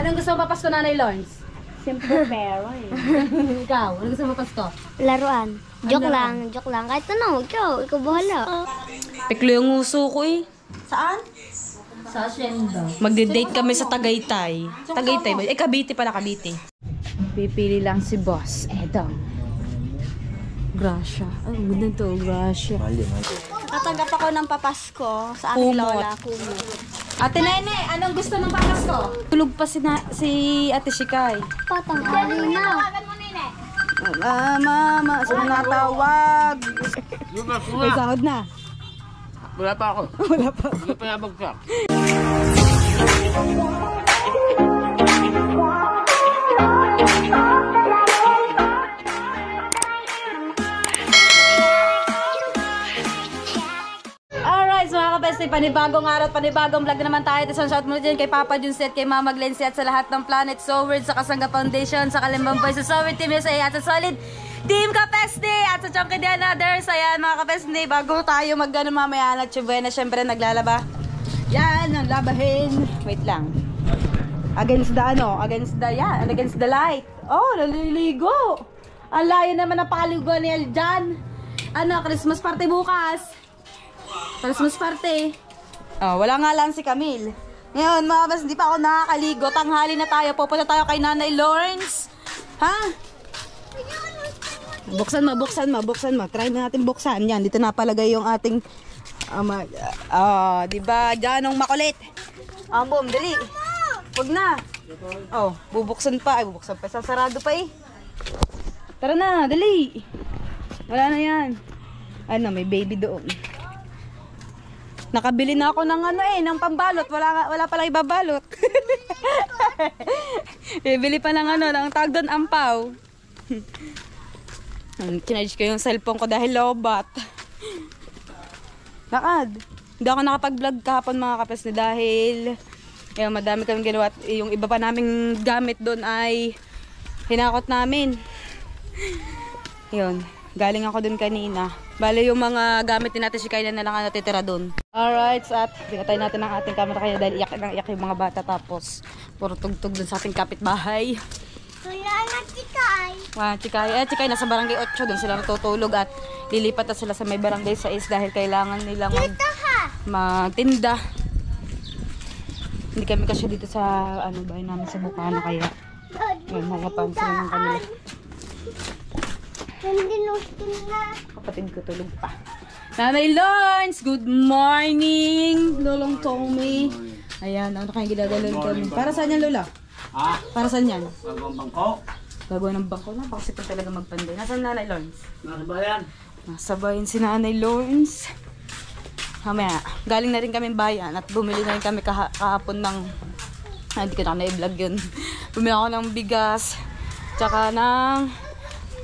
Anong gusto mo papasko, Nanay Lawrence? Siyempre pero Ikaw, anong gusto mo papasko? laruan. Joke lang. Kahit ano, ikaw bahala. Piklo yung uso ko eh. Saan? Sa Hacienda. Magde-date kami sa Tagaytay. Tagaytay ba? Cavite pala, Cavite. Pipili lang si boss. Eto. Gracia. Ay, ganda to, Gracia. Tatanggap ako ng papasko sa aking lola, Kumot. Ate Nene, anong gusto ng papasko? Tulog pa si Ate Shikay. Patanghali na. Mama, sino natawag? May sahod na. Wala pa ako. Wala pa. Hindi pa nabagsak. Alright, mga kapeste, panibagong araw at panibagong vlog na naman tayo. Isang shout muna dyan kay Papa Junsi at kay Mama Glency at sa lahat ng Planet Soward, sa Kasangga Foundation, sa Kalimbang Boys, sa Soward Team USA at sa Solid Team Kapeste at sa Chonky The Another. Ayan mga kapeste, bago tayo mag-ano mamaya na Chibuena, syempre naglalaba. Yan, ang labahin. Wait lang. Against the light. Oh, naliligo. Ang layo naman ang paligo ni El dyan. Ano, Christmas party bukas. Christmas party. Oh, wala nga lang si Camille. Ngayon, mga kapeste, hindi pa ako nakakaligo. Tanghali na tayo. Pupunta tayo kay Nanay Lawrence. Ha? Buksan mo. Try na natin buksan. Yan, dito napalagay yung ating diba? Diyan ang makulit. Boom, dali. Huwag na. Oh, bubuksan pa. Sasarado pa eh. Tara na, dali. Wala na yan. Ano, may baby doon. Nakabili na ako ng ng pambalot. Wala pala ibabalot. Bibili pa ng ng tawag doon, ampaw. Kinarge ko yung cellphone ko dahil lobat. Lakad. Hindi ako nakapag-vlog kahapon mga kapes dahil madami kami ginawa. Yung iba pa naming gamit doon ay hinakot namin. Yun. Galing ako doon kanina. Bale yung mga gamit din natin si Kayla na lang ang natitira doon. Alright, at pinatay natin ang ating camera kaya dahil iyak yung mga bata tapos puro tugtog doon sa ating kapitbahay. Wala na Chikay. Chikay nasa barangay 8 doon sila natutulog at lilipat na sila sa may barangay 6 dahil kailangan nilang magtinda. Hindi kami kasi dito sa bahay namin sa Bukana kaya magpapan sila ng kanila. Kapatid ko tulog pa. Nanay Lawrence, good morning. Lolong Tommy. Ayan, ano kayong ginagaloon kami. Para saan yan, Lola? Ha? Para saan yan? Bagong bangko. Gagawa ng bangko na. Pakasip ko talaga magpanday. Nasaan Nanay Lawrence? Nasa bayan. Nasa bayan si Nanay Lawrence. Mamaya, galing na rin kami bayan at bumili na rin kami kahapon ng hindi ko na na-vlog yun. Bumili ako ng bigas tsaka ng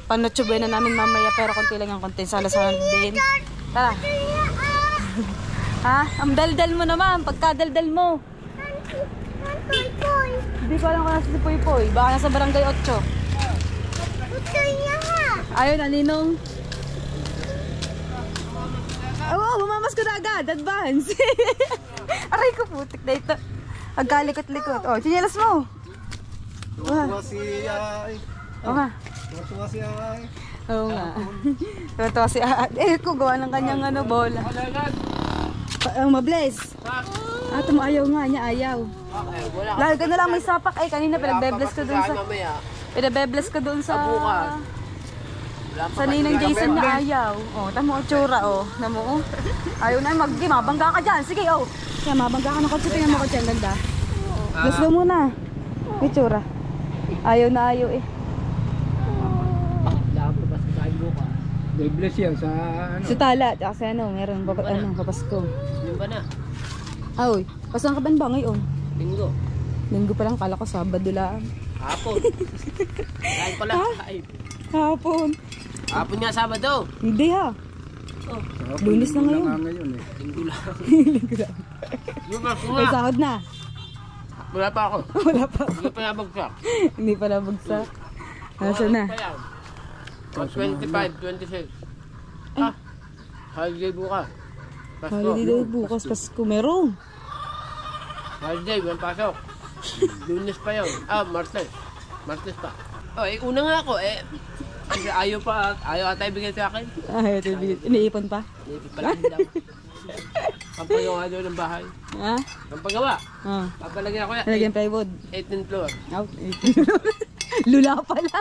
panotsubuhay na namin mamaya pero konti lang yung konti. Salasahan din. Tara. Ha? Ang daldal mo naman. Pagkadaldal mo. Hindi ko alam kung nasa si Poy Poy. Baka nasa barangay 8. Ayun, Ninong. Oh, bumamas ko na agad. Advance. Aray ko, putik na ito. Agkalikot-likot. Oh, chinelas mo. Tuwa si Ay. Oo nga. Tuwa si Ay. Oo nga. Tuwa si Ay. Ko gawa ng kanyang bola. Mabless. Ato mo ayaw nga niya, ayaw. Lalo ka na lang may sapak. Ay, kanina pinagbebless ko dun sa... Pinagbebless ko dun sa... Sa ninang Jason na ayaw. Oh, tamo o tsura, oh. Tamo, oh. Ayaw na, mabangga ka dyan. Sige, oh. Kaya mabangga ka ng kotse. Tingnan mo kotse, ang ganda. Let's go muna. May tsura. Ayaw na ayaw, eh. Bless yan sa Sa tala, tsaka sa meron kapasko. Yung ba na? Ay, pasan ka ba ngayon? Linggo. Linggo pa lang, kala ko Sabado lang. Hapon. Kain pala. Hapon. Hapon nga Sabado. Hindi ha. Oh. Lunes na ngayon. Linggo lang. Linggo lang. Yung may sahod na. Wala pa ako. Wala pa. Hindi pa nabagsak. Hindi pa nabagsak. Nasa na? 25, 26. Ah, holiday bukas. Pasko. Holiday bukas, Pasko. Meron. Holiday, walang pasok. Lunes pa yun. Martes. Martes pa. Una nga ako kasi ayaw ata ibigay sa akin. Ay, ito iniipon pa. Hindi pala daw. Pampagawa doon ng bahay. Ha? Pampagawa. Ah. Papalagyan ako yan. Lagyan plywood. 18th floor. Out. Lula pala.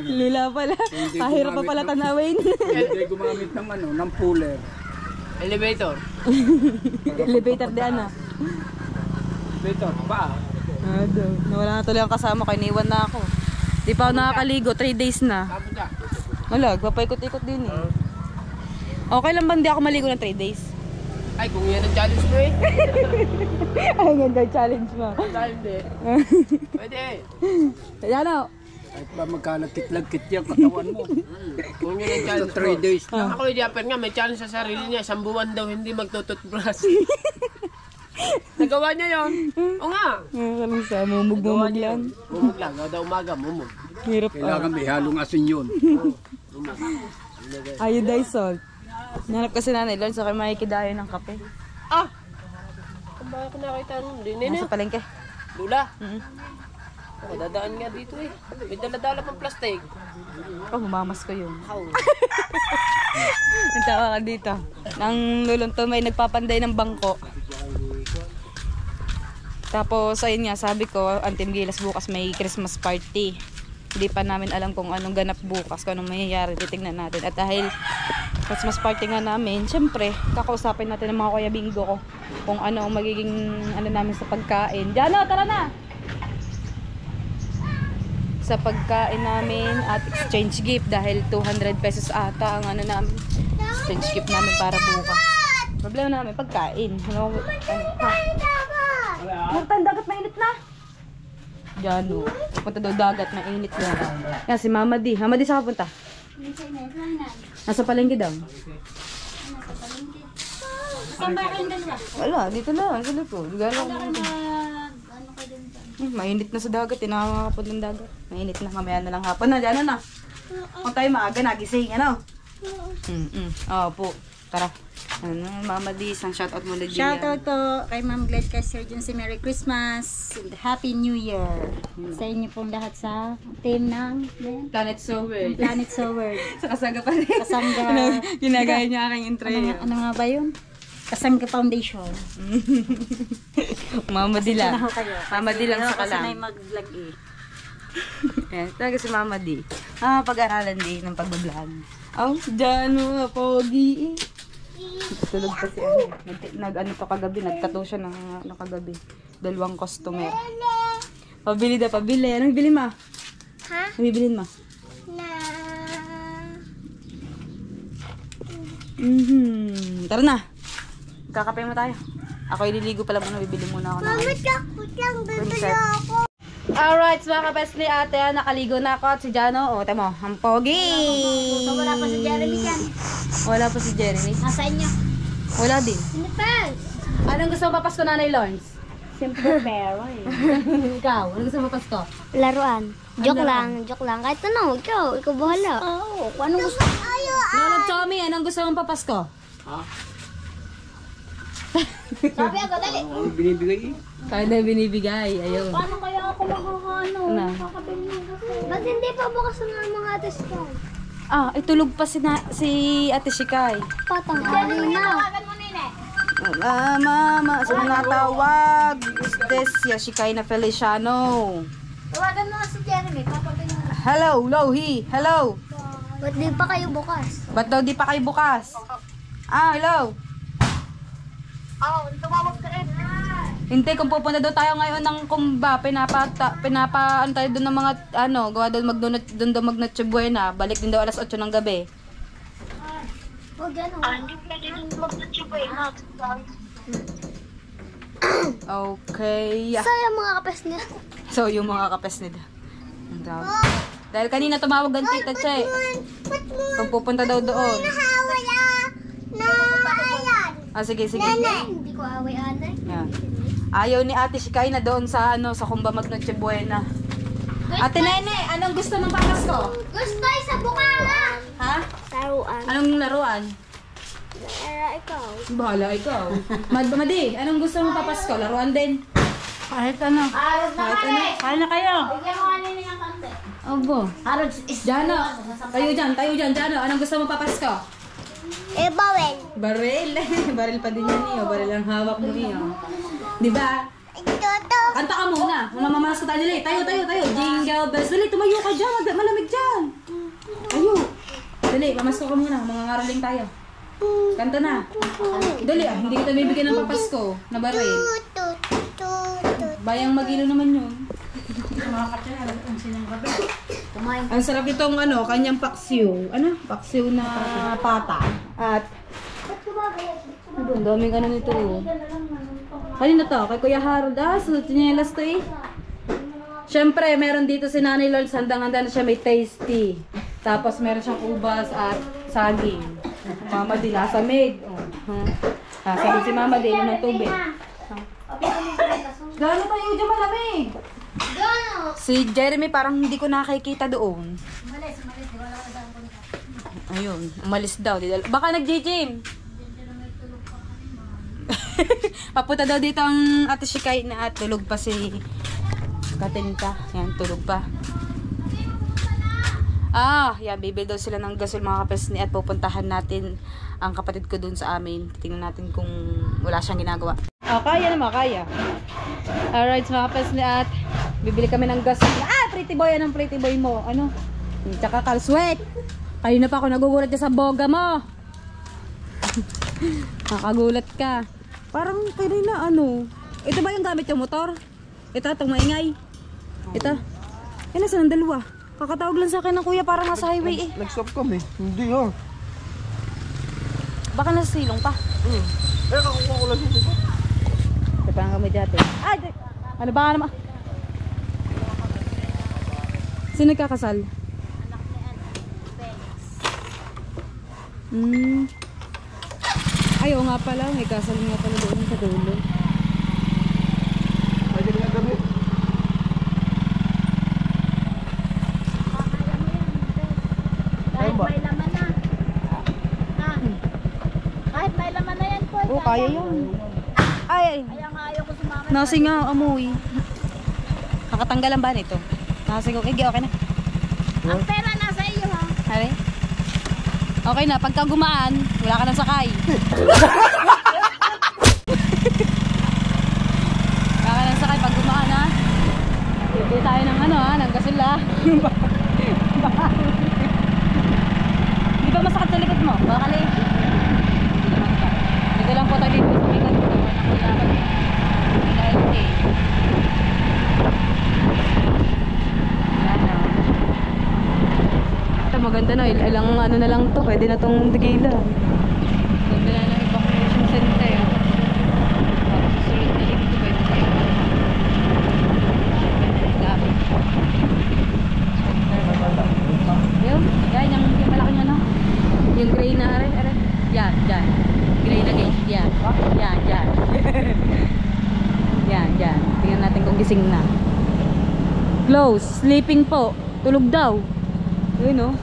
Lula pala. Kahirap pa pala tanawin. Hindi gumamit ng ng puller. Elevator. Elevator di ano. Elevator, pa. Nawala na tuloy ang kasama ko. Iniwan na ako. Di pa ako nakakaligo. 3 days na. Tapos ka. Wala, papaikot-ikot din eh. Okay lang ba hindi ako maligo ng 3 days? Ay, kung yan ang challenge mo eh. Ay, ganda yung challenge mo. Dahil hindi. Pwede. Yan o. Kahit ba magkalagkit-lagkit yung katawan mo. Kung yan ang challenge mo. 3 days. Ako yung Japper nga, may challenge sa sarili niya. 1 buwan daw hindi magtututbrush. Nagawa niya yun. O nga. Alam sa mumug-mumug lang. Mumug lang. Kada umaga, mumug. Hirap Kailangan may halong asin yun. Iodized salt. Nanap kasi nanay Lord, so kayo makikidayo ng kape. Kung bakit ko nakita nun? Hindi na. Nasa palengke. Lula. Ako, dadaan nga dito eh. May dala-dala pang plastic. Oh, humamas ko yun. Nagtawa ka dito. Nang lulunto may nagpapanday ng bangko. Tapos, ayun nga, sabi ko, Antim Gilas bukas may Christmas party. Hindi pa namin alam kung anong ganap bukas, kung anong mangyayari, titignan natin. At dahil Christmas party nga namin, syempre, kakausapin natin ng mga kuya bingo ko kung ano ang magiging ano namin sa pagkain. Jano, tara na! Sa pagkain namin at exchange gift dahil 200 pesos ata ang ano namin, exchange gift namin para bukas. Problema namin, pagkain. Martan, dagat mainit na! Jano, punta daw dagat, mainit na. Yan, si Mama D. Mama D, saan ka punta? Nasa palengke daw. Saan ba kayong dalawa? Wala, dito lang, sa likod. Mainit na sa dagat, tinakakapod ng dagat. Mainit na, mamaya na lang hapon na, dyan na. Kung tayo maaga, nagising, ano? Po, tara. Ano, Mama D, isang shoutout mo na dyan. Shoutout po kay Ma'am Glad, kay Sir Jun, si Merry Christmas and Happy New Year sa inyo pong lahat sa team ng Planet So Weird. Planet So Weird. Sa Kasangga pa rin. Kasangga. Ginagaya niya aking intro. Ano nga ba yun? Kasangga Foundation. Mama D lang. Ako kayo. Mama D lang sa Kasi may kalang. mag-vlog eh. Yan, talaga si Mama D. Pag-aralan din ng pag-vlog. Oh, dyan mo, pogi. Tulog pa si ano. Nag-ano pa kagabi, nagtato siya ng kagabi. 2 customer. Pabili na, pabili. Anong bili ma? Ha? Anong bibilin ma? Na. Tara na. Kakape mo tayo. Ako ililigo pala muna, bibili muna ako ng Mama, takot lang. Bibili Princess. ako. Alright, mga kabest ni ate, nakaligo na ako at si Jano. O, tamo, ang pogi! Wala pa si Jeremy dyan. Wala pa si Jeremy. Nasa inyo. Wala din. Ano pa? Anong gusto mo papasko, Nanay Lawrence? Simple meron. Ikaw, anong gusto mo papasko? Laruan. Joke lang. Kahit ano, ikaw bahala. Oo, anong gusto? Lolo Tommy, anong gusto mong papasko? Sabi ako, dali. Ang binibigay Kaya na binibigay. Ayun. Paano kaya ako makakano? Ano? Kakabili mo kasi. Ba't hindi pa bukas ng mga ates ko? Itulog pa si Ate Shikay. Patang kanina. Wala, mama. Sino natawag? Is this Shikay na Feliciano? Tawagan mo nga si Jeremy. Papabili mo. Hello, Lohi. Hello. Ba't di pa kayo bukas? Ba't daw di pa kayo bukas? Hello. Tumawag ka rin. Hindi, kung pupunta daw tayo ngayon ng Kumba, ano tayo doon ng mga, gawa doon mag-Noche Buena, balik din daw alas 8 ng gabi. Huwag gano'n. Hindi pwede din mag-Noche Buena. Okay. Sayang mga kapes niya. So, yung mga kapes nila. Ang dami. Dahil kanina tumawag ang tita Che. Kung pupunta daw doon. Sige. Hindi ko away anay. Yan. Ayaw ni Ate Shikay na doon sa sa Kumba mag-Noche Buena. Ate Nene, anong gusto mong papasko? Gusto sa bukala. Ha? Taruan. Anong laruan? Ikaw. Bahala ikaw. Madi, anong gusto mong papasko? Laruan din? Kahit ano. Kain na kayo. Bigyan mo kanina ng kante. Obo. Jano. Tayo dyan. Jano, anong gusto mo papasko? Bawel. Baril. Baril pa din yan niyo. Baril ang hawak mo niyo. Di ba? Ito. Kanta ka muna. Mamamalas ka tayo. Dali. Tayo. Jingle bells. Dali, tumayo ka dyan. Malamig dyan. Tayo. Dali, mamasko ka muna. Mga ngaraling tayo. Kanta na. Dali hindi kita bibigyan ng papasko na baril. Bayang Magilo naman yun. Ang sarap itong kanyang paksiw. Paksiw na pata. At ang daming nito. Kanina to? Kay Kuya Harold. Tsinelas to eh. Siyempre, meron dito si Nanay Lols. Handang-handa na siya. May tasty. Tapos meron siyang ubas at saging. Mama din, nasa maid. Sabi si Mama din, ng tubig. Gano'n tayo dyan malamig? Si Jeremy parang hindi ko nakikita doon. Ayun, umalis daw. Baka nag-gym. Papunta daw dito ang ate Shikay na at tulog pa si Katinka. Yan, tulog pa. Yan, bibili daw sila ng gasol mga kapesni at pupuntahan natin ang kapatid ko dun sa amin. Titingnan natin kung wala siyang ginagawa. Kaya naman, kaya. Alright, mga kapesni at bibili kami ng gasol. Pretty boy, anong pretty boy mo? Tsaka kalswek. Kanina pa ako nagugulat ka sa boga mo. Nakagulat ka. Parang kanina ito ba yung gamit yung motor? Ito, itong maingay. Ito. Nasa ng dalawa. Kakatawag lang sa akin ng kuya para nasa highway eh. Nag-stop kami. Hindi Baka nasa silong pa. Kakuha ko lang dito. Parang kami dati. Ano ba naman? Sino nagkakasal? Ay, oo nga pala. May kasal nga pala doon sa dulo. Pwede nga gabi. Kahit may laman na. Kahit may laman na yan po. Oo, kaya yun. Ay! Ayaw ko sumama. Nasingaw, amoy. Kakatanggalan ba nito? Nasingaw. Okay na. Ang pera nasa iyo ha. Hari? Okay na, pagka gumaan, wala ka nang sakay. Wala ka nang sakay pag gumaan ha. Bibili tayo ng ng gasol ha. Di ba masakit sa likod mo? Bakali. Dito lang po tayo dito sa likod mo. Maganda na, ilang na lang to, pwede na tong tigila. Ganda na ng evacuation center. Tapos susunod na dito, pwede na yun. Yan, yung malaking yung gray na are. Yan. Gray na gate, yan. Yan. Tingnan natin kung gising na. Close, sleeping po. Tulog daw. Yun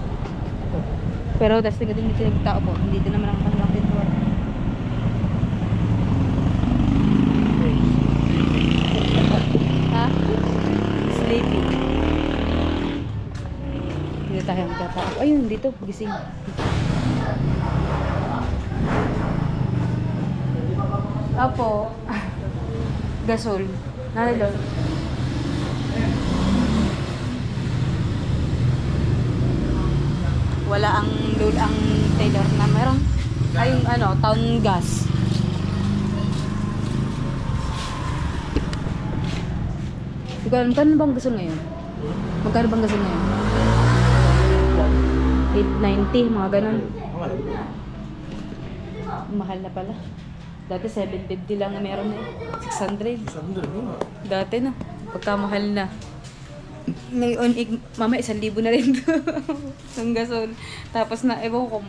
Pero testing ka din dito yung tao po. Hindi din naman ang kanilang pintuan. Ha? Sleeping. Dito tayo magtatao. Ayun, dito. Gising. Apo. Gasol. Narilol. Wala ang Taylor na meron. Ay yung town gas. Hindi ko alam, magkano bang gasol ngayon? Magkano bang gasol ngayon? 890, mga ganun. Mahal na pala. Dati 750 lang meron 600. Dati pagkamahal na. Ngayon, mama 1,000 na rin ng gasol. Tapos ewan ko,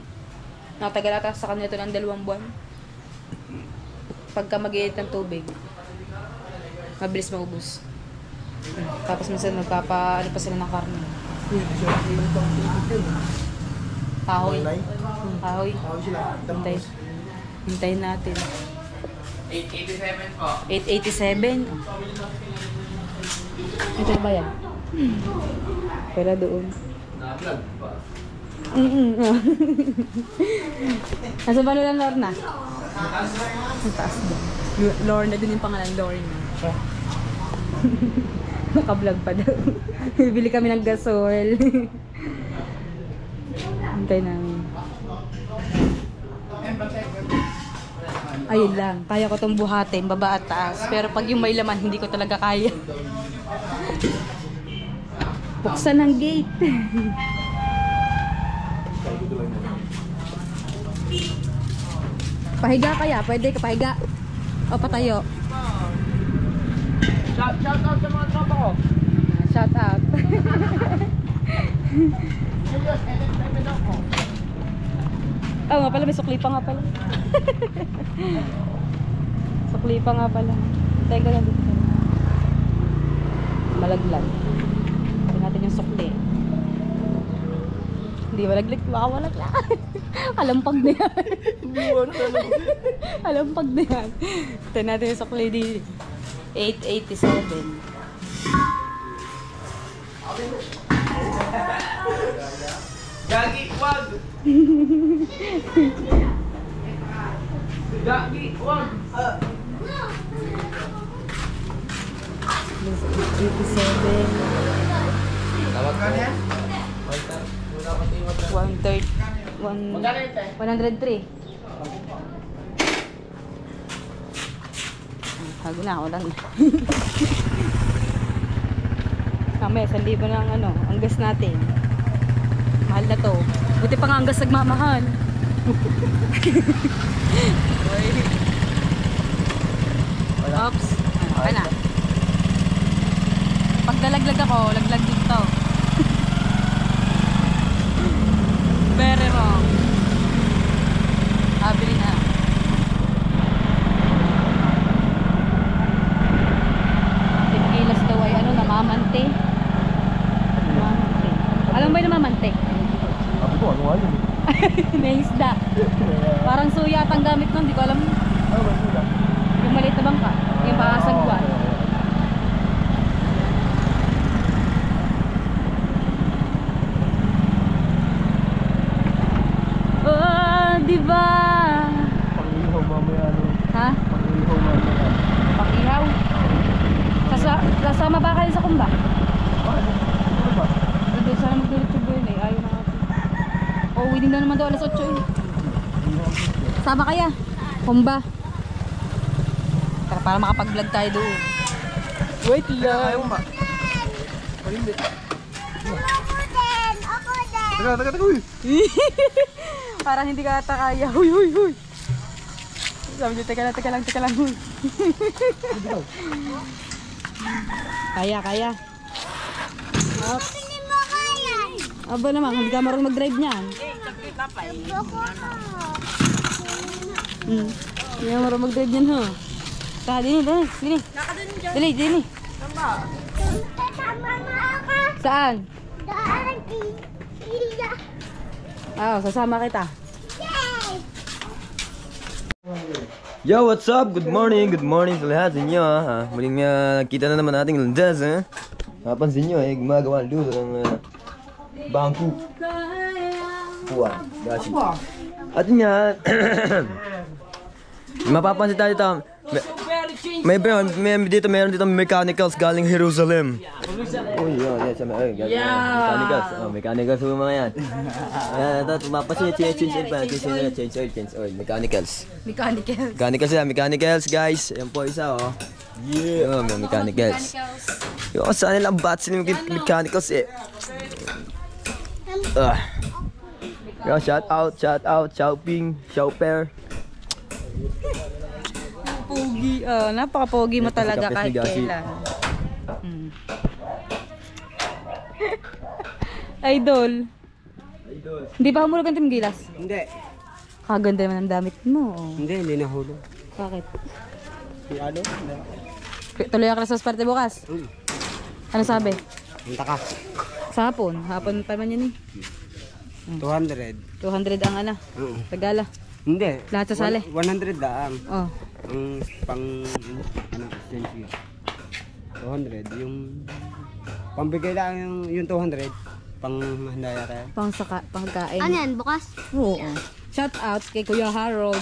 natagal ata sa kanila ito ng 2 buwan. Pagka mag-iit ng tubig, mabilis maubos. Tapos minsan pa sila ng karne. Kahoy. Hintayin natin. 887 po. 887. Ito ba yan? Pera doon. Na-vlog pa. Nasa ba nila Lorna? Ang taas doon. Lorna din yung pangalan, Lorna. Naka-vlog pa daw. Bibili kami ng gasol. Hintay namin. Ayun lang. Kaya ko itong buhatin, baba at taas. Pero pag yung may laman, hindi ko talaga kaya. Buksan ang gate. Pahiga kaya? Pwede ka pahiga? O patayo? Shout out sa mga tropa ko. Shout out. Oh, nga pala, may sukli pa nga pala. Sukli pa nga pala. Teka lang dito. Malaglag. Ito natin yung sukli. Hindi malaglag, baka malaglag. Alampag na yan. Alampag na yan. Ito natin yung sukli di 887. Gagi, wag! Gagi, wag! 87. Tawag ka niya? 103. Hago na ako lang. Mamaya, 1,000 na ang gas natin. Mahal na to. Buti pa nga ang gas nagmamahal. Oops. Okay na. Pag nalaglag ako, laglag dito. Very wrong. Bili na. Gilas daw ay namamante. Namamante. Alam mo ba yung namamante? Sabi ko, ano nga yun? May isda. Parang suya at ang gamit nun, di ko alam. Ano ba sila? Yung maliit na bangka. Yung pakasagwan. Oh, diba? Pang-ihaw mamaya. Ha? Pang-ihaw mamaya. Pakihaw. Kasama ba kayo sa kumba? Ano ba? Hindi, sana magdulit yung buwan eh. Ayaw na natin. Oh, winning na naman daw alas 8 eh. Sama kaya? Kumba. Para makapag-vlog tayo doon. Wait lang. Ayaw ba? Hindi. Teka, uy! Parang hindi ka ata kaya. Huy, huy, huy. Sabi niyo, teka lang, huy. Kaya. Aba naman, hindi ka marunong mag-drive niyan. Hindi ka marunong mag-drive niyan, ha? Tara, dini. Saan? Sasama kita. Yo, what's up? Good morning sa lahat sa inyo ha. Muling nakita na naman nating landas ha. Napansin nyo gumagawa ng luto ng bangku. Puwan, gashi. At yun nga, mapapansin tayo dito. Meron dito mechanicals galing Jerusalem. Uy, yun, mechanicals. Mechanicals yung mga yan. Ito, mapapansin nyo, change oil, mechanicals. Mechanicals guys. Ayan po isa Yeah. Yung mechanicals. Yung saan nilang bats yung mechanicals Yo, shout out, Xiaoping. Pogi, napaka-pogi mo talaga kahit kailan. Idol. Hindi pa humulog ang Team Gilas? Hindi. Kaganda naman ang damit mo. Hindi nahulog. Bakit? Ano? Tuloy ang Christmas party bukas? Ano sabi? Punta ka. Sa hapon pa man yun 200. 200 ang Tagala. Hindi. Lahat sa sali? 100 daang. Oh. Ang pang, ano, exchange yun. 200, yung, pambigay lang yung 200, pang handaya kaya. Pangkain. Ano yan, bukas? Oo. Shout out kay Kuya Harold.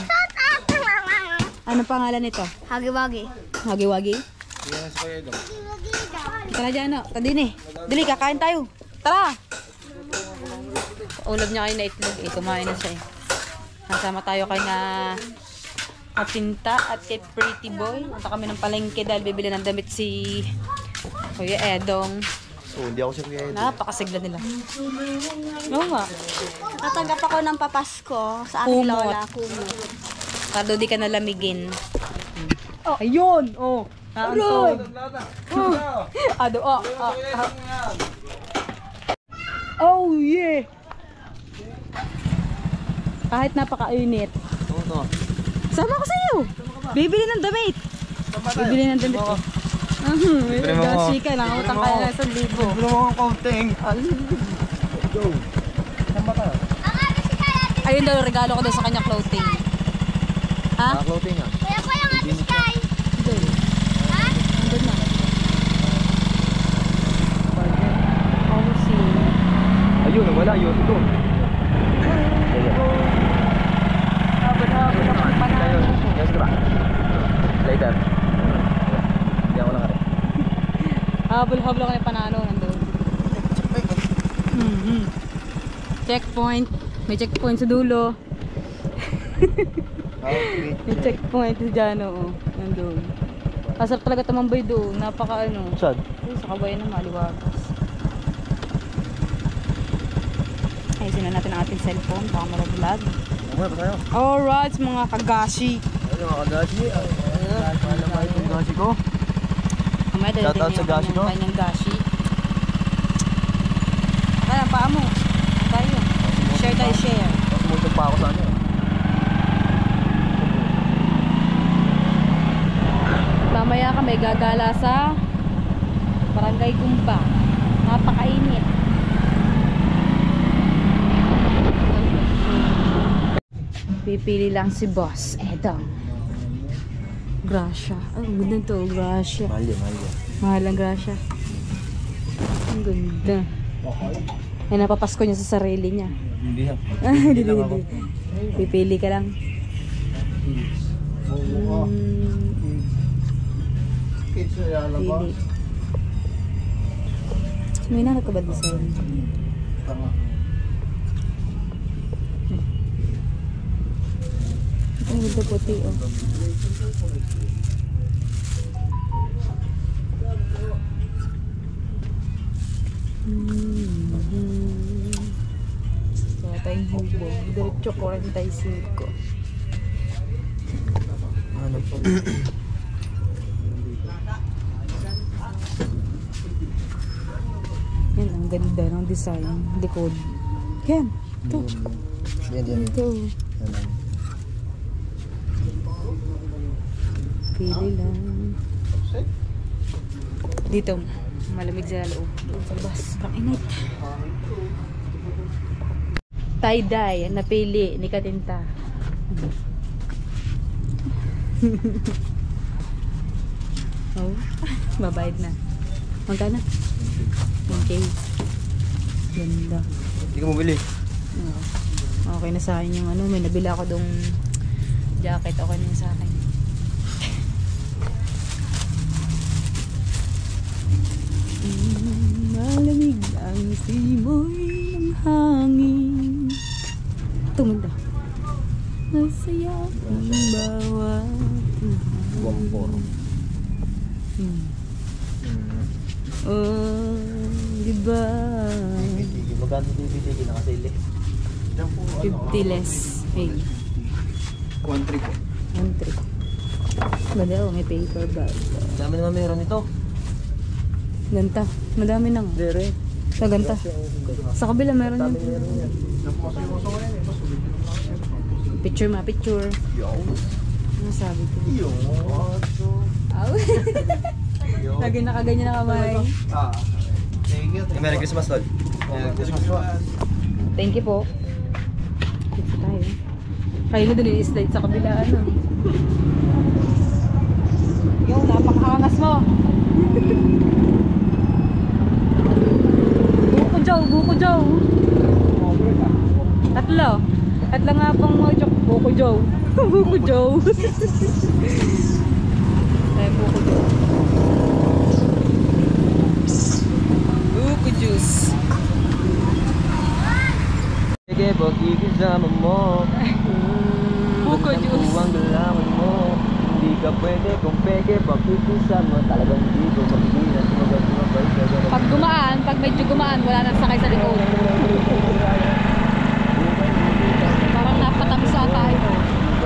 Ano pangalan nito? Hagi-wagi. Hagi-wagi? Yes, kaya daw. Tara dyan, no? Tadini. Dili, kakain tayo. Tara! Ulam niya kayo na itlog eh. Kumain na siya eh. Nasama tayo kay na Katinta at kay Pretty Boy. Punta kami ng palengke dahil bibili ng damit si Kuya Edong. Oh, hindi ako siya kuya. Napakasigla nila. Oo nga. Nakatanggap ako ng papasko sa aking Kumot. lola. Kumot. Para di ka nalamigin. Oh, ayun! Oh! Aroy! Ado, oh, yeah! Kahit napakainit. Oo. Sama ko sa'yo! Bibili ng damit! Bibili ng damit. Libre mo ako. Gashi ka, nakangutang ka na 1,000. Ano mo ang counting? Go. Saan ba tayo? Ayun daw, regalo ko daw sa kanya clothing. Ha? Clothing ah. Kuya ko yung ate Sky. Doon. Ha? Doon na. Housing. Ayun, wala yun. Ito. Habol-habol ako ng panalo. Yes, diba? Later. Hindi ako lang rin. Habol-habol ako ng panalo. Nandun. Checkpoint. May checkpoint sa dulo. May checkpoint sa dyan, oo. Nandun. Kasarap talaga tumambay doon. Napaka ano. Saan? Sa kabayan ng Maliwagas. Ayusin na natin ang ating cellphone. Baka marag-vlog. Okay, pa tayo. Alright, mga kagashi. Ayun, mga kagashi. Alam mo yung kagashi ko. Mamaya Shout out dalating sa niya gashi, no? kanyang gashi. Kaya, paa mo. Tayo. Share tayo, share. Tapos mutong pa ako sa ano eh. Mamaya kami gagala sa Barangay Gumba. Napakainit. Pipili lang si boss. Eto. Gracia. Ang ganda to, Gracia. Mahal yan, mahal yan. Mahal ang Gracia. Ang ganda. Ay, napapasko niya sa sarili niya. Hindi ha. Hindi. Pipili ka lang. Kids na yan lang ba? Pili. May nanag ka ba design? Tama. Ang ganda puti, oh. Wala tayong hubo. Diretso 45. Ano po? Yan, ang ganda ng design. Likod. Yan. Ito. Yan. Ito. Pili lang. Dito. Malamig sa loob. Doon sa bus. Panginit. Tie-dye. Ang napili ni Katinta. Oh. Babayad na. Magkano? 1K. Ganda. Hindi ka mabili. Okay na sa akin yung ano. May nabili ako dong jacket. Okay na yun sa akin. Malamig ang simoy ng hangin. Tumanda. Masaya ang bawat Buwang-poro. Oh, diba? DVD. Magkano DVD nakasili? 50 less. Hey, 1-3 po. 1-3. Ganda, oh, may paper bag. Dami naman meron ito. Ganta. Madami nang. Dere. Sa ganta. Sa kabila meron yun. Picture ma, picture. Ano sabi ko? Aw. Lagi nakaganyan na kamay. Thank you. Merry Christmas, Lord. Merry Christmas po. Thank you po. Dito tayo. Kayo na dun i-slide sa kabila, ano. Yung napakaangas mo. Buko Joe. Tatlo nga pang mga chok. Buko Joe. Buko Joe. Ay, Buko Joe. Buko juice. Sige, pag ikisama mo. Buko juice. Ang galaman mo. Hindi ka pwede kung peke. Pag ikisama, talagang hindi ko mapigilan. Pag medyo gumaan, wala nang sakay sa likod. Parang napatamis sa tayo.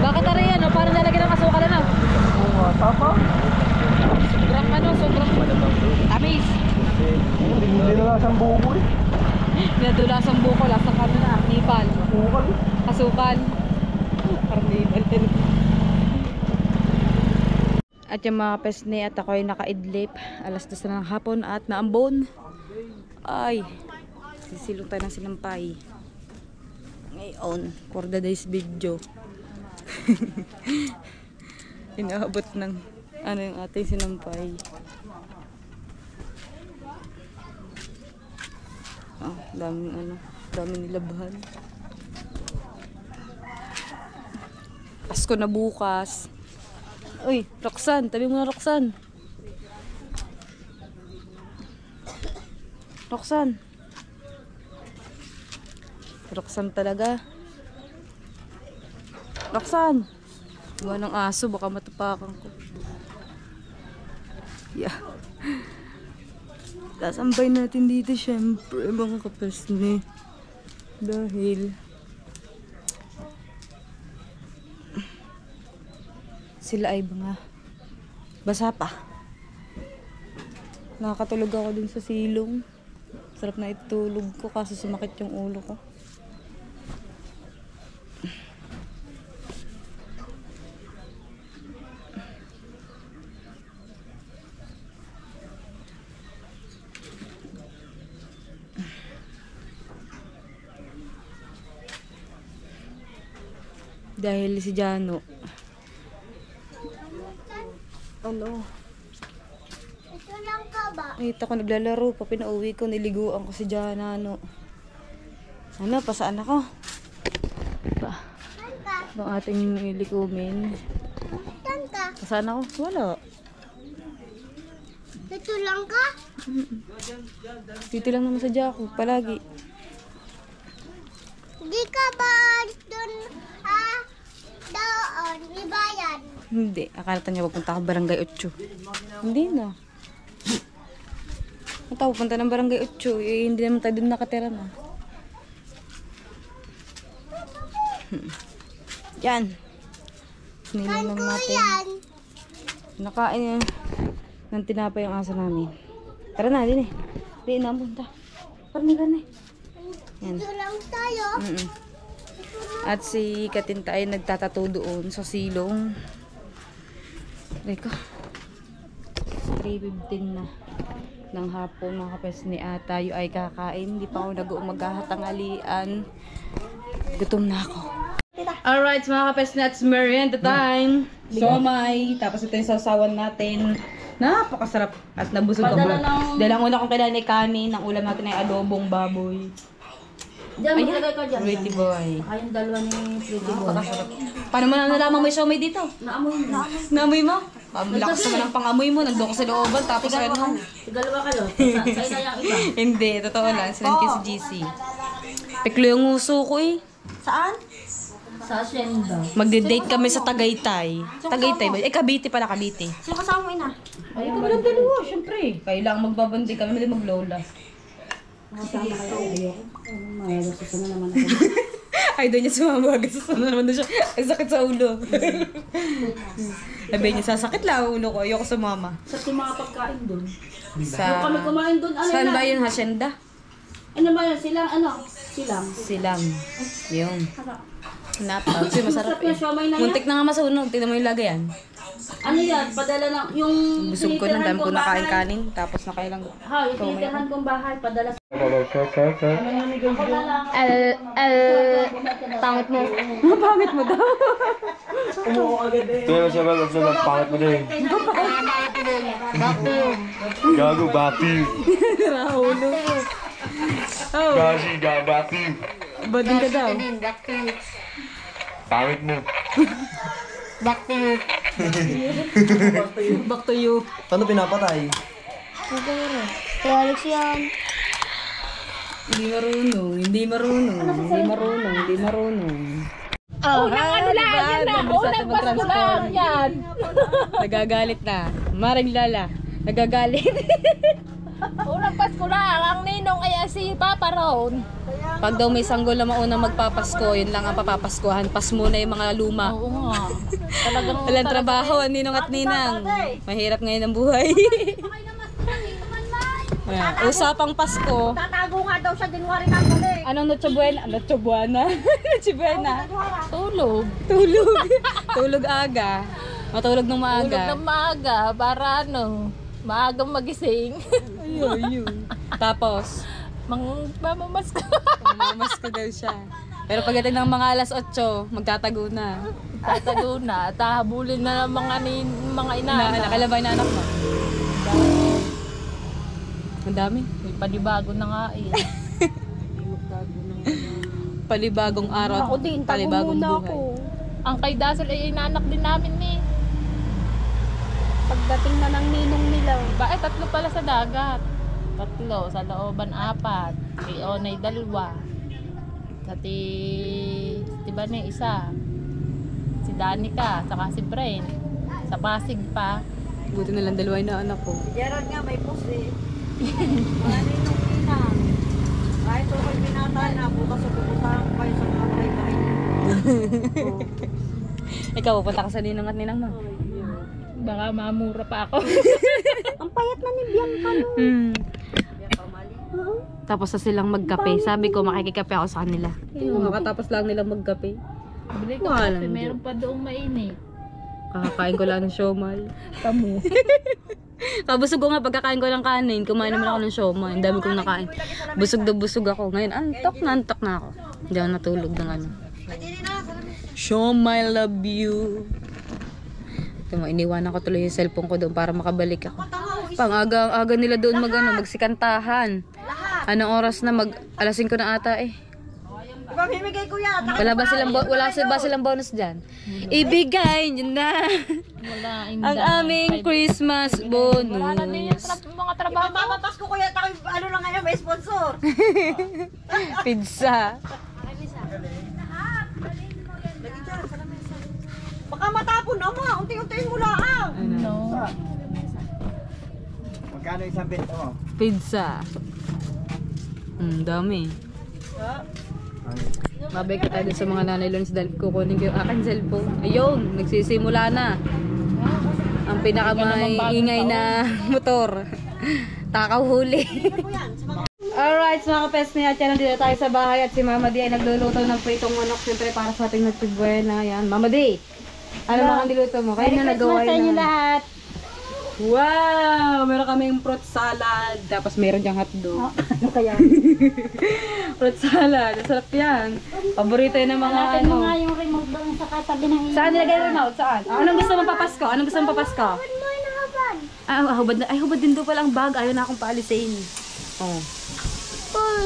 Bakit na rin yan? No? Parang nalagyan ng asukal na. Sobrang tamis. Hindi na lang siyang buko eh. Nadula sa buko, lasa ka na. Nipal. Asukal. Parang nipal. At yung mga pesne at ako ay nakaidlip. Alas 2 na ng hapon at naambon. Ay, sisilong tayo ng sinampay. Ngayon, for the day's video. Inaabot ng ano yung ating sinampay. Daming nilabhan. Pasko na bukas. Uy, Roxanne, tabi mo na Roxanne. Roxanne talaga. Roxanne. Gawa ng aso, baka matupakan ko. Yeah. Sasambay natin dito syempre, mga kapesne. Dahil sila ay mga basa pa. Nakakatulog ako dun sa silong. Sarap na itulog ko kaso sumakit yung ulo ko. Dahil si Jano. Ano? Ito lang ka ba? Nakita ko naglalaro pa, pinauwi ko, niliguan ko si Jana, ano. Ano, pasaan ako? Pa. Ang ating nilikumin. Saan ka? Pasaan ako? Wala. Ito lang ka? Dito lang naman sa Jaco, palagi. Di ka ba doon, doon, ibayan? Hindi, akala niya pupunta ako Barangay 8. Hindi na. Punta pupunta ng Barangay 8, eh, hindi naman tayo doon nakatira na. Yan. Sinilang ng natin. Nakain ng tinapay yung aso namin. Tara na, din eh. Di na, punta. Parang na eh. Yan. Ito lang tayo. At si Katinta ay nagtatato doon sa silong. Reko. 3:15 na ng hapon, mga kapesne, at tayo ay kakain. Hindi pa ako nag-uumagahatangalian. Gutom na ako. Alright, mga kapesne, it's merienda time. Somay. Tapos ito yung sasawan natin. Napakasarap at nabusog ang buwan. Dahil ang una kong kailangan ay kanin. Ang ulam natin ay adobong baboy. Diyan, maglagay ka dyan. Pretty boy. Ayun, dalawa ni Pretty Boy. Paano mo na nalaman may siomay dito? Naamoy mo. Naamoy mo? Lakas naman ang pangamoy mo. Nandun ko sa looban. Tapos ano? Dalawa kayo. Sa'yo na yung iba. Hindi, totoo lang. Sinankin si GC. Piklo yung uso ko eh. Saan? Sa Hacienda. Magde-date kami sa Tagaytay. Tagaytay ba? Eh, Cavite pala, Cavite. Sino kasama mo ina? Ay, ikaw lang dalawa, syempre. Kailangan magbabandi kami, mali maglola. Nakasama kayo. Ayoko. Mayroon sa sana naman ako. Ay, doon niya sumama. Gasasama naman doon siya. Ang sakit sa ulo. Sabi niya, sasakit lang ang ulo ko. Ayoko sumama. Sa mga pagkain doon. Sa... Yung kami kumain doon. Ano Saan na? ba yun, Hacienda? Ano ba yun? Silang ano? Silang. Silang. Yun. Napa. Kasi masarap eh. Muntik na nga masunog. Tingnan mo yung lagayan. Ano yan? Padala ng yung Busog ko ng dami ko nakain kanin. Tapos nakailang. Ha, yung tinitirhan kong bahay, padala sa... Pangit mo. Pangit mo daw. Tingnan siya ba sa pangit mo din. Gago, bati. Raulo. Oh. Gashi, bati. Bading ka daw. Pangit mo. Back to you. Paano pinapatay? Kaya Alex yan. Hindi marunong. Unang ano lang yan na, unang Pasko lang yan. Nagagalit na. Maring Lala. Nagagalit. Unang Pasko lang, ang ninong ay si Papa Ron. Pag daw may sanggol na maunang magpapasko, yun lang ang papapaskuhan. Pas muna yung mga luma. Oo nga. Talagang Walang trabaho, ang ninong at ninang. Mahirap ngayon ang buhay. Ayan, usapang Pasko. tatago nga daw sa January ng galing. Anong Noche Buena? Noche Buena? Noche Buena? Tulog. Tulog aga. Matulog ng maaga. Tulog ng maaga para maagang magising. Ayun. Tapos, Mamamas ko. mamamas ko daw siya. Pero pagdating ng mga alas 8, magtatago na. Tatago na. Tahabulin na ng mga inana. Nakalabay na anak mo. Ang dami. May panibago na nga eh. Palibagong araw. Ako din, tago palibagong muna buhay. ako. Ang kay Dazzle ay inanak din namin eh. Pagdating na ng ninong nila. Tatlo pala sa dagat. 3, sa looban 4. Kay Onay 2. Sa Tibane 1. Si Danica, saka si Brain. Sa Pasig pa. Buti na lang dalawa na anak ko. Gerald nga may post eh. Ano yung pinang? Kahit so may binata na, bukas sa pupuntahan ko kayo sa kapay kayo. Ikaw, pupunta ka sa ninang at ninang mo. Baka mamura pa ako. Ang payat na ni Bianca no. Tapos sa silang magkape. Sabi ko, makikikape ako sa kanila. Makatapos lang nilang magkape. Bili ko Wala kasi din. meron pa doong mainit. Kakakain ko lang ng siomay. Kamu. Kabusog ko nga pagkakain ko ng kanin. Kumain naman ako ng siomay. Ang dami kong nakain. Busog na busog ako. Ngayon, antok na ako. Hindi ako natulog ng ano. Siomay, love you. Ito mo, iniwanan ko tuloy yung cellphone ko doon para makabalik ako. Aga nila doon magsikantahan. Anong oras na? Alas 5 na ata eh. Pamimigay ko yan. Wala ba silang bonus dyan? Ibigay nyo na Wala, ang aming Christmas bonus. Wala na din yung mga trabaho. Ipapapas ko kuya, ano lang ngayon, may sponsor. Pizza. Baka matapon na mo, unti-untiin mo lang. No. Magkano isang bit mo? Pizza. Dami. Mabay ka tayo sa mga nanay loans dahil kukunin ko yung aking cellphone. Ayun, nagsisimula na. Ang pinakamaingay na motor. Takaw huli. Alright, mga kapesni, at yan, nandito tayo sa bahay at si Mama Di ay nagluluto ng pritong manok siyempre para sa ating nagsibuena. Yan, Mama Di, ano mga niluto mo? Kaya na nagawa Christmas sa inyo na. lahat. Wow! Meron kaming fruit salad. Tapos meron diyang hotdog. Ano kaya? Fruit salad. Sarap yan. Paborito yun ng mga Hanapin mo nga yung remote doon sa katabi ng Saan nilagay yung remote? Saan? Anong gusto mong papasko? Anong gusto mong papasko? Hubad na. Ay, hubad din doon pala ang bag. Ayaw na akong paalisin. Oh.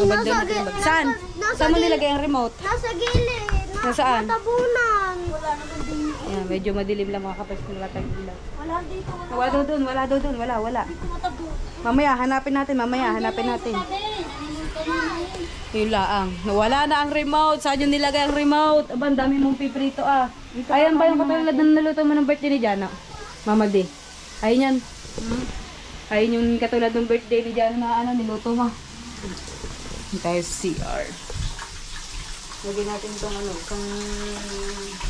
Hubad din natin yung bag. Saan? Saan mo nilagay ang remote? Nasa gilid. Nasaan? Tabunan. Ayan, medyo madilim lang mga kapatid. Wala tayong ilaw. Wala dito. Wala doon. Wala. Mamaya, hanapin natin. Yung laang. Nawala na ang remote. Saan yung nilagay ang remote? Aba, ang dami mong piprito ah. Ayan ba yung katulad na naluto mo ng birthday ni Jana? Mama D. Ayun yan. Ayun yung katulad ng birthday ni Jana na niluto mo. Hindi tayo CR. Lagyan natin itong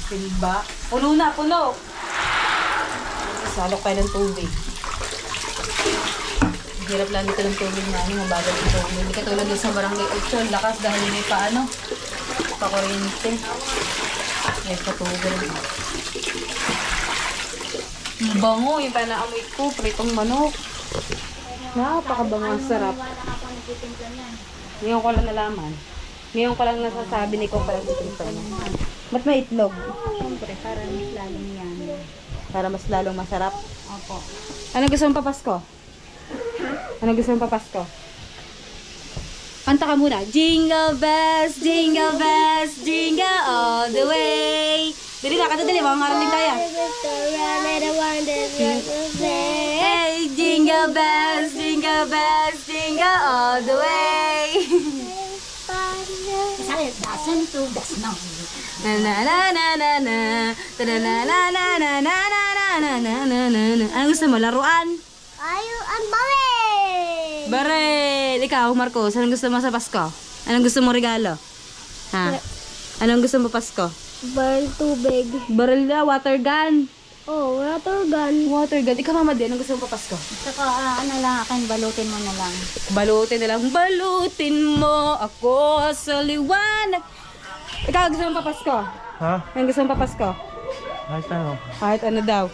silba. Puno! Salok tayo ng tubig. Hirap lang dito ng tubig namin, mabagal yung tubig. Hindi katulad din sa barangay 8, lakas dahil may pakuryente. Yes, patugol. Ang bango, yung panaamoy ko, pritong manok. Napakabango, ang sarap. Ngayon ko lang nalaman. Ngayon ko lang nasasabi ni Kong palang titimpan niya. Ba't may itlog? Siyempre, para mas lalong yan. Para mas lalong masarap. Opo. Ano gusto mong papasko? Ano gusto mong papasko? Kanta ka muna. Jingle bells, jingle all the way. Dali na, kanta dali. Mga ngaraling tayo. Hey, jingle bells, jingle all the way. Dasan to, das na. Na na na na na na. Ta na na na na na na na na na na na na. Ano gusto mo? Laruan? Ang baril! Barel! Ikaw, Marcos, anong gusto mo sa Pasko? Anong gusto mo regalo? Ha? Anong gusto mo Pasko? Baril tubig. Barel na, water gun. Oh, water gun. Water gun. Ikaw, Mama Di, anong gusto mo Pasko? Saka, ano lang, akin, balutin mo na lang. Balutin na lang. Balutin mo ako sa liwanag. Ikaw, gusto mo Pasko? Ha? Anong gusto mo Pasko? Kahit ano? Kahit ano daw.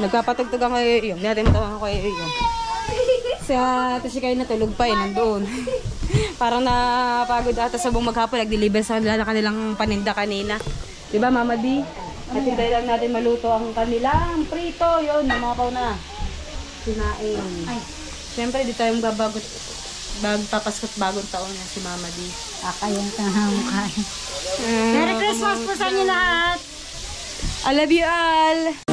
Nagpapatugtog ang kayo yung. Hindi natin matawa ko kayo yung. Tapos kayo natulog pa eh, nandoon. Parang napagod ata sa buong maghapon. Nag-deliver sa kanila na kanilang paninda kanina. Diba, Mama D? At hintay lang natin maluto ang kanilang prito. Yun, namakaw na. Sinain. Siyempre, di tayo papaskot bagong taon na si Mama D. Kakayang tanghang kain. Merry Christmas po sa inyo lahat! I love you all!